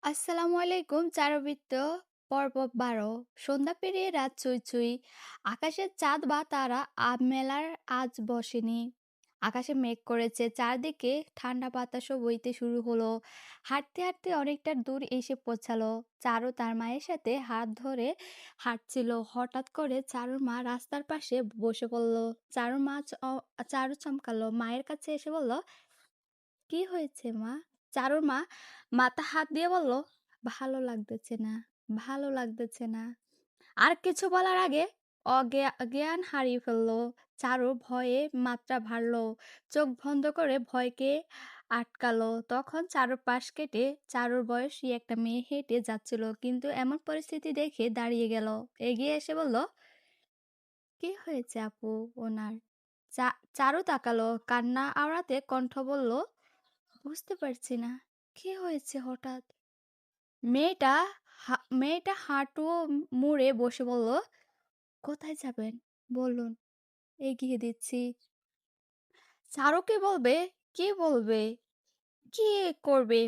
আসসালামু আলাইকুম চারুবৃত্ত পর্ব ১২ সন্ধ্যা পেরিয়ে রাত চুই চুই আকাশের চাঁদ বা তারা মেলার আজ বসেনি। আকাশে মেঘ করেছে, চারদিকে ঠান্ডা বাতাসও বইতে শুরু হলো। হাঁটতে হাঁটতে অনেকটা দূর এসে পৌঁছালো। চারু তার মায়ের সাথে হাত ধরে হাঁটছিল। হঠাৎ করে চারুর মা রাস্তার পাশে বসে পড়ল। চারু চমকালো, মায়ের কাছে এসে বলল, কি হয়েছে মা? চারুর মা মাথা হাত দিয়ে বলল, ভালো লাগতেছে না, ভালো লাগতেছে না। আর কিছু বলার আগে জ্ঞান হারিয়ে ফেললো। চারুর ভয়ে মাত্রা বাড়লো। চোখ বন্ধ করে ভয়কে আটকালো। তখন চারুর পাশ কেটে চারুর বয়সী একটা মেয়ে হেঁটে যাচ্ছিল, কিন্তু এমন পরিস্থিতি দেখে দাঁড়িয়ে গেল। এগিয়ে এসে বলল, কি হয়েছে আপু ওনার? চারু তাকালো, কান্না আওড়াতে কণ্ঠ বলল, বুঝতে পারছি না, কি হয়েছে হঠাৎ? মেয়েটা মেয়েটা হাঁটু মুড়ে বসে বলল, কোথায় যাবেন বলুন, এগিয়ে দিচ্ছি। চারুকে বলবে, কি বলবে, কি করবে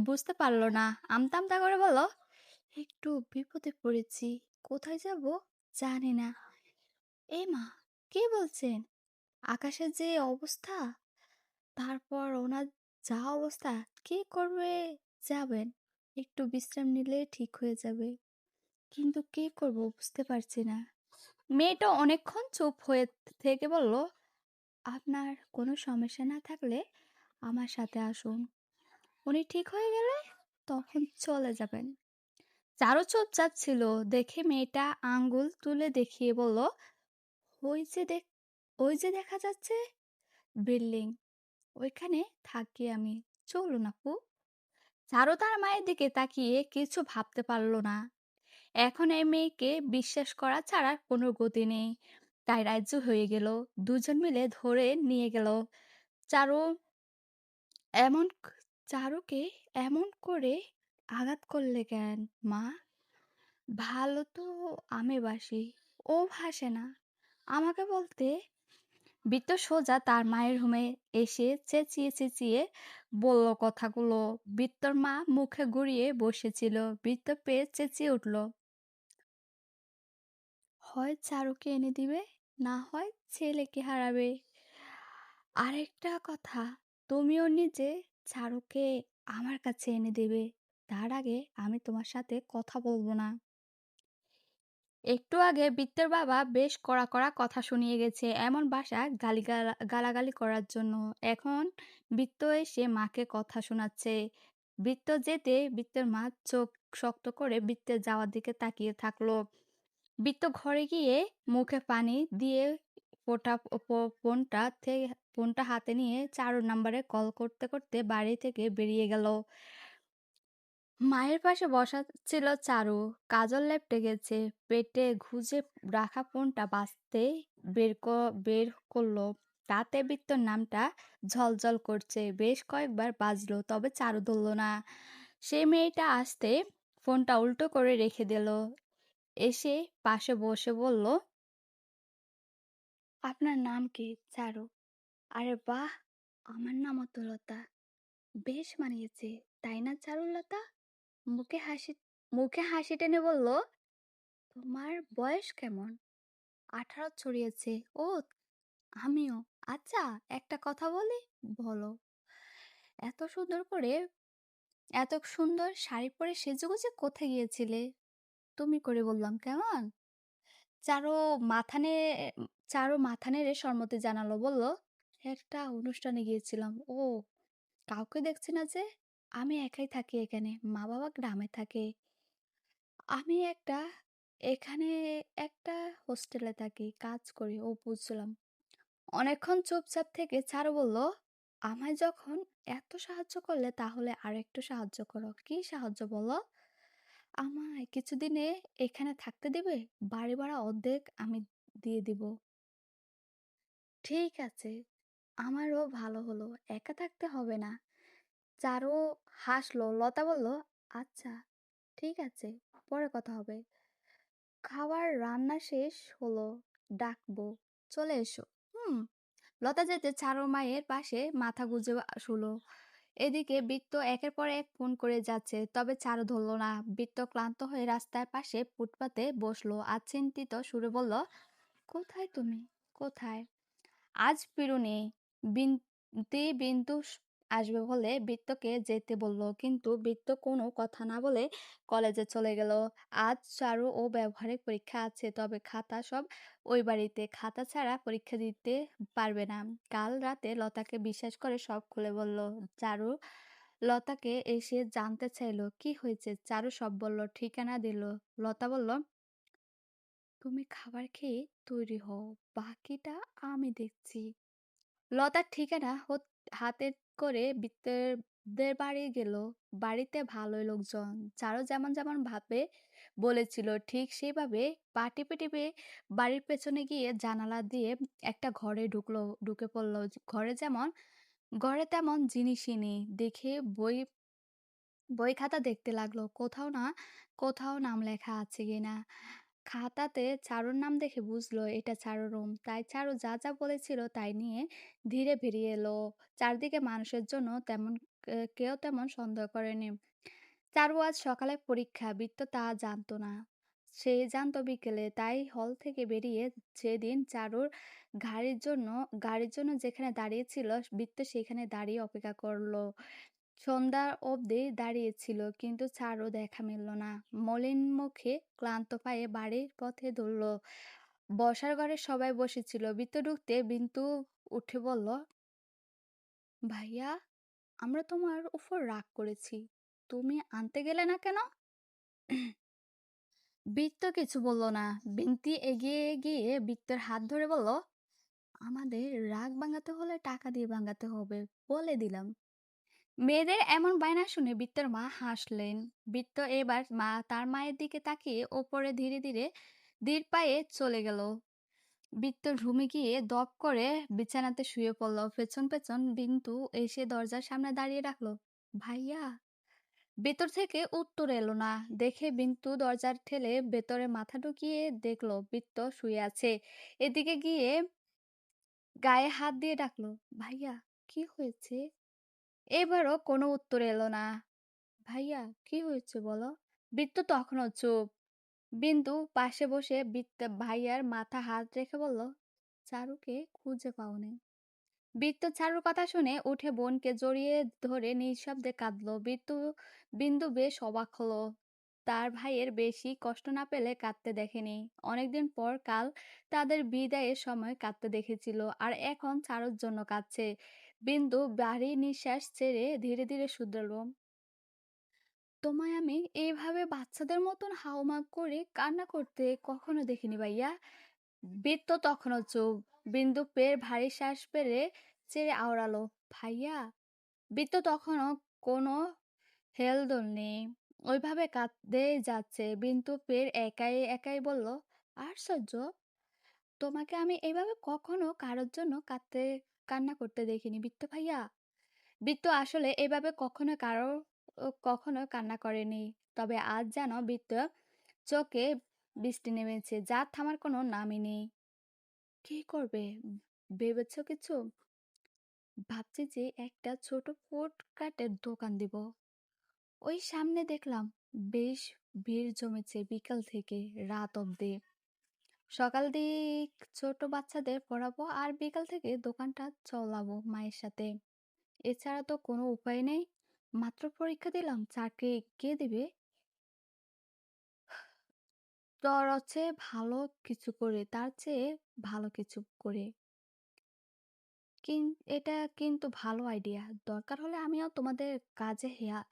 বুঝতে পারলো না। আমতা আমতা করে বলল, একটু বিপদে পড়েছি, কোথায় যাব জানি না। এই মা, কি বলছেন? আকাশের যে অবস্থা, তারপর ওনার যা অবস্থা, কি করবে? যাবেন, একটু বিশ্রাম নিলে ঠিক হয়ে যাবে, কিন্তু কি করব বুঝতে পারছি না। মেয়েটা অনেকক্ষণ চুপ হয়ে থেকে বলল, আপনার কোনো সমস্যা না থাকলে আমার সাথে আসুন, উনি ঠিক হয়ে গেলে তখন চলে যাবেন। চারু চুপচাপ ছিল, দেখে মেয়েটা আঙ্গুল তুলে দেখিয়ে বলল, ওই যে দেখ ওই যে দেখা যাচ্ছে বিল্ডিং, ওইখানে থাকি আমি, চলুন আপু। চারু তার মায়ের দিকে তাকিয়ে কিছু ভাবতে পারল না। এখন এই মেয়েকে বিশ্বাস করা ছাড়া কোনো গতি নেই। তাই রাজ্য হয়ে গেল। দুজন মিলে ধরে নিয়ে গেল। চারু এমন চারুকে এমন করে আঘাত করলে কেন মা? ভালো তো আমি বাসি, ও ভাসে না। আমাকে বলতে। বৃত্ত সোজা তার মায়ের রুমে এসে চেঁচিয়ে চেঁচিয়ে বলল কথাগুলো। বৃত্তর মা মুখে গুড়িয়ে বসেছিল। বৃত্ত পেয়ে চেঁচিয়ে উঠল, হয় চারুকে এনে দিবে, না হয় ছেলেকে হারাবে। আরেকটা কথা, তুমিও নিজে চারুকে আমার কাছে এনে দেবে। তার আগে আমি তোমার সাথে কথা বলবো না। একটু আগে বৃত্তের বাবা বেশ কড়া কড়া কথা শুনিয়ে গেছে, এমন বাসা গালাগালি করার জন্য। এখন বৃত্ত এসে মাকে কথা শোনাচ্ছে। বৃত্ত যেতে বৃত্তের মা চোখ শক্ত করে বৃত্তের যাওয়ার দিকে তাকিয়ে থাকলো। বৃত্ত ঘরে গিয়ে মুখে পানি দিয়ে ফোটা ফোনটা হাতে নিয়ে 4 নম্বরে কল করতে করতে বাড়ি থেকে বেরিয়ে গেল। মায়ের পাশে বসা ছিল চারু, কাজল লেপটে গেছে। পেটে গুজে রাখা ফোনটা বাজতে বের করলো। তাতে বৃত্তর নামটা ঝলঝল করছে। বেশ কয়েকবার বাজলো, তবে চারু ধরলো না। সে মেয়েটা আসতে ফোনটা উল্টো করে রেখে দিল। এসে পাশে বসে বলল, আপনার নাম কি? চারু। আরে বাহ, আমার নামও তো লতা। বেশ মানিয়েছে, তাই না চারুলতা? মুখে হাসি মুখে হাসি টেনে বলল, তোমার বয়স কেমন? 18 ছড়িয়েছে। ও, আমিও। আচ্ছা, একটা কথা বলি। বলো। এত সুন্দর করে এত সুন্দর শাড়ি পরে সেজেগুজে কোথায় গিয়েছিলে? তুমি করে বললাম কেমন? চারু মাথা নে চারু মাথা নেড়ে সম্মতি জানালো, বলল, একটা অনুষ্ঠানে গিয়েছিলাম। ও, কাউকে দেখছি না যে? আমি একাই থাকি এখানে, মা বাবা গ্রামে থাকে। আমি এখানে একটা হোস্টেলে থাকি, কাজ করি। ও, বুঝলাম। অনেকক্ষণ চুপচাপ থেকে চারু বলল, আমায় যখন এত সাহায্য করলে, তাহলে আর একটু সাহায্য করো। কি সাহায্য বলো? আমায় কিছুদিনে এখানে থাকতে দিবে? বাড়ি ভাড়া অর্ধেক আমি দিয়ে দিব। ঠিক আছে, আমারও ভালো হলো, একা থাকতে হবে না। চারু হাসলো। লতা বলল, আচ্ছা, ঠিক আছে, পরে কথা হবে। খাবার রান্না শেষ হলো, ডাকবো, চলে এসো। হুম। লতা যেতে চারু মায়ের পাশে মাথা গুজে শুলো। এদিকে বৃত্ত একের পর এক ফোন করে যাচ্ছে, তবে চারু ধরল না। বৃত্ত ক্লান্ত হয়ে রাস্তার পাশে ফুটপাতে বসলো আর চিন্তিত সুরে বলল, কোথায় তুমি, কোথায়? আজ ফিরুনি। বিন্দু আসবে বলে বৃত্তকে যেতে বলল, কিন্তু বৃত্ত কোনো কথা না বলে কলেজে চলে গেল। আজ চারু ও ব্যবহারিক পরীক্ষা আছে, তবে খাতা সব ওই বাড়িতে, খাতা ছাড়া পরীক্ষা দিতে পারবে না। কাল রাতে লতাকে বিশ্বাস করে সব খুলে বলল চারু। লতাকে এসে জানতে চাইলো কি হয়েছে, চারু সব বলল, ঠিকানা দিল। লতা বলল, তুমি খাবার খেয়ে তৈরি হও, বাকিটা আমি দেখছি। লতার ঠিকানা হাতে করে বৃত্তের বাড়ি গেল। বাড়িতে ভালোই লোকজন। চারু যেমন যেমন ভাবে বলেছিল ঠিক সেইভাবে পা টিপে টিপে বাড়ির পেছনে গিয়ে জানালা দিয়ে একটা ঘরে ঢুকলো, ঢুকে পড়লো। ঘরে তেমন জিনিসই নেই দেখে বই খাতা দেখতে লাগলো, কোথাও নাম লেখা আছে কিনা। খাতাতে চারুর নাম দেখে বুঝলো এটা চারুর রুম। তাই চারু যা যা বলেছিল তাই নিয়ে ধীরে বেরিয়ে এলো। চারদিকে মানুষের জন্য কেউ তেমন সন্দেহ করেনি। চারু আজ সকালে পরীক্ষা, বৃত্ত তা জানতো না। সে জানতো বিকেলে। তাই হল থেকে বেরিয়ে যেদিন চারুর গাড়ির জন্য যেখানে দাঁড়িয়েছিল, বৃত্ত সেখানে দাঁড়িয়ে অপেক্ষা করলো। সন্ধ্যা অবধি দাঁড়িয়েছিল, কিন্তু চারু দেখা মিলল না। মলিন মুখে ক্লান্ত পায়ে বাড়ির পথে ধরল। বসার ঘরে সবাই বসেছিল। বৃত্ত ঢুকতে বিন্তু উঠে বলল, ভাইয়া, আমরা তোমার উপর রাগ করেছি, তুমি আনতে গেলে না কেন? বৃত্ত কিছু বলল না। বিন্তি এগিয়ে গিয়ে বৃত্তের হাত ধরে বলল, আমাদের রাগ ভাঙাতে হলে টাকা দিয়ে ভাঙাতে হবে, বলে দিলাম। মেয়েদের এমন বায়না শুনে বৃত্তর মা হাসলেন। বৃত্ত এবার তার মায়ের দিকে তাকিয়ে ওপরে ধীরে ধীরে ধীর পায়ে চলে গেল। বৃত্ত রুমে গিয়ে দপ করে বিছানাতে শুয়ে পড়ল। পেছন পেছন বিন্তু এসে দরজার সামনে দাঁড়িয়ে রাখলো, ভাইয়া। ভেতর থেকে উত্তর এলো না দেখে বিন্তু দরজার ঠেলে ভেতরে মাথা ঢুকিয়ে দেখলো বৃত্ত শুয়ে আছে। এদিকে গিয়ে গায়ে হাত দিয়ে ডাকলো, ভাইয়া, কি হয়েছে? এবারও কোনো উত্তর এলো না। ভাইয়া, কি হয়েছে বলো? বৃত্ত তখনও চুপ। বিন্দু পাশে বসে ভাইয়ার মাথা হাত রেখে বলল, চারুকে খুঁজে পাওনি। বৃত্ত চারুর কথা শুনে উঠে বোনকে জড়িয়ে ধরে নিঃশব্দে কাঁদলো। বিন্দু বেশ অবাক হলো। তার ভাইয়ের বেশি কষ্ট না পেলে কাঁদতে দেখেনি। অনেকদিন পর কাল তাদের বিদায়ের সময় কাঁদতে দেখেছিল, আর এখন চারুর জন্য কাঁদছে। বিন্দু ভারী নিঃশ্বাস ছেড়ে ধীরে ধীরে শুধরালো, তোমায় আমি এইভাবে বাচ্চাদের মতন হাউমাউ করে কান্না করতে কখনো দেখিনি ভাইয়া। বৃত্ত তখনও চুপ। বিন্দু ভারী শ্বাস পেরে ছেড়ে আওড়ালো, ভাইয়া। বৃত্ত তখনও কোনো হেলদোল নেই, ওইভাবে কাঁদতেই যাচ্ছে। বিন্দু একাই একাই বলল, আশ্চর্য, তোমাকে আমি এইভাবে কখনো কারোর জন্য কান্না করতে দেখিনি বৃত্ত ভাইয়া। বৃত্ত আসলে এভাবে কখনো কান্না করেনি। তবে আজ যেন বৃত্ত চোখে বৃষ্টি নেমেছে, যা থামার কোনো নামই নেই। কি করবে ভেবেছ কিছু? ভাবছি যে একটা ছোট ফুটপাতের দোকান দিব। ওই সামনে দেখলাম বেশ ভিড় জমেছে বিকাল থেকে রাত অবধি। সকাল দিক ছোট বাচ্চাদের পড়াবো, আর বিকাল থেকে দোকানটা চলাবো মায়ের সাথে। এছাড়া তো কোনো উপায় নেই। মাত্র পরীক্ষা দিলাম, চাকরি কে দিবে? তার চেয়ে ভালো কিছু করে। এটা কিন্তু ভালো আইডিয়া। দরকার হলে আমিও তোমাদের কাজে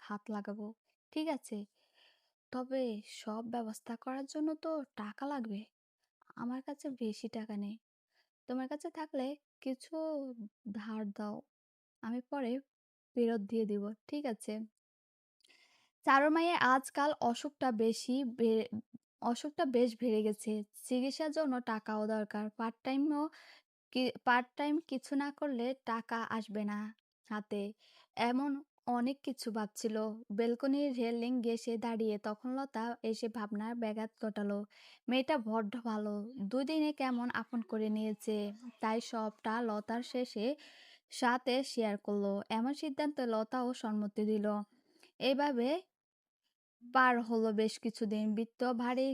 হাত লাগাবো। ঠিক আছে, তবে সব ব্যবস্থা করার জন্য তো টাকা লাগবে। আমার কাছে বেশি টাকা নেই। তোমার কাছে থাকলে কিছু ধার দাও, আমি পরে ফেরত দিয়ে দিব। ঠিক আছে। চারুর মায়ের আজকাল অসুখটা বেশ বেড়ে গেছে। চিকিৎসার জন্য টাকাও দরকার। পার্ট টাইম কিছু না করলে টাকা আসবে না হাতে, এমন অনেক কিছু ভাবছিল। বেলকনির রেলিং ঘেঁষে দাঁড়িয়ে তখন লতা এসে ভাবনার ব্যাঘাত ঘটালো। মেয়েটা বড্ড ভালো, দুদিনে কেমন আপন করে নিয়েছে। তাই সবটা লতার শেষে সাথে শেয়ার করলো। এমন সিদ্ধান্তে লতাও সম্মতি দিল। এভাবে পার হলো বেশ কিছুদিন। বৃত্ত ভারী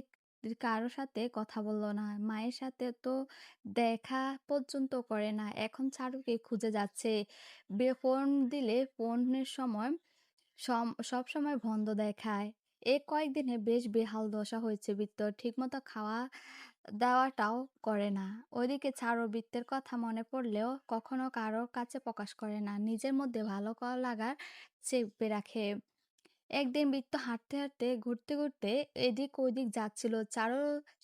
কারো সাথে কথা বলল না। মায়ের সাথে তো দেখা পর্যন্ত করে না। এখন চারুকে খুঁজে যাচ্ছে। ফোন দিলে ফোনের সময় সবসময় বন্ধ দেখায়। এ কয়েকদিনে বেশ বেহাল দশা হয়েছে বৃত্তর। ঠিকমতো খাওয়া দাওয়াটাও করে না। ওইদিকে চারু বৃত্তের কথা মনে পড়লেও কখনো কারোর কাছে প্রকাশ করে না। নিজের মধ্যে ভালো লাগার চেপে রাখে। একদিন বৃত্ত হাঁটতে হাঁটতে ঘুরতে এদিক ওদিক যাচ্ছিল। চারু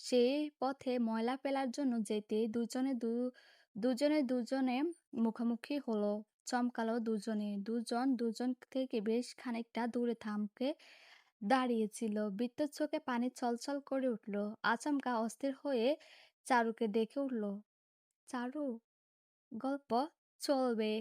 সেই পথে ময়লা ফেলার জন্য যেতে দুজনে মুখোমুখি হলো। চমকালো দুজনে। দুজন থেকে বেশ খানিকটা দূরে থামকে দাঁড়িয়েছিল। বৃত্তর চোখে পানি ছলছল করে উঠল। আচমকা অস্থির হয়ে চারুকে দেখে উঠল। চারু, গল্প চলবে।